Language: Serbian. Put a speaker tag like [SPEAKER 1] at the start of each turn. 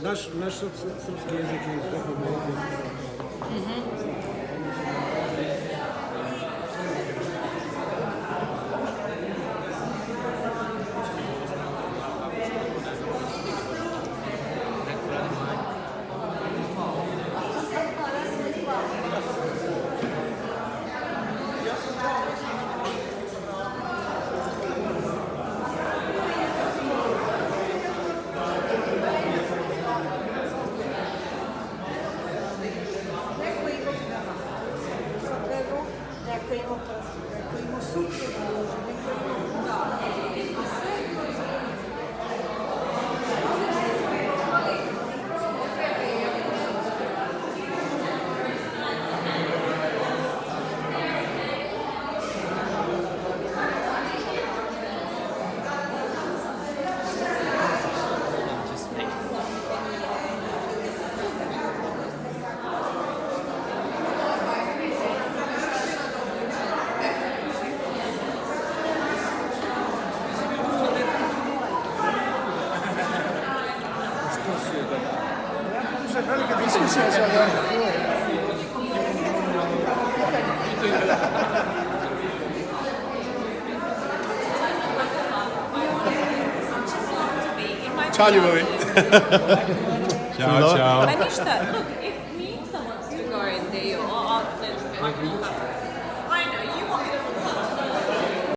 [SPEAKER 1] naš srpski jezik je tako malo.
[SPEAKER 2] Neko ima sutra, neko ima... Velika diskusija sada.
[SPEAKER 3] Ćao ljubavi.
[SPEAKER 4] Ćao, ćao.
[SPEAKER 5] Pa ništa, look, if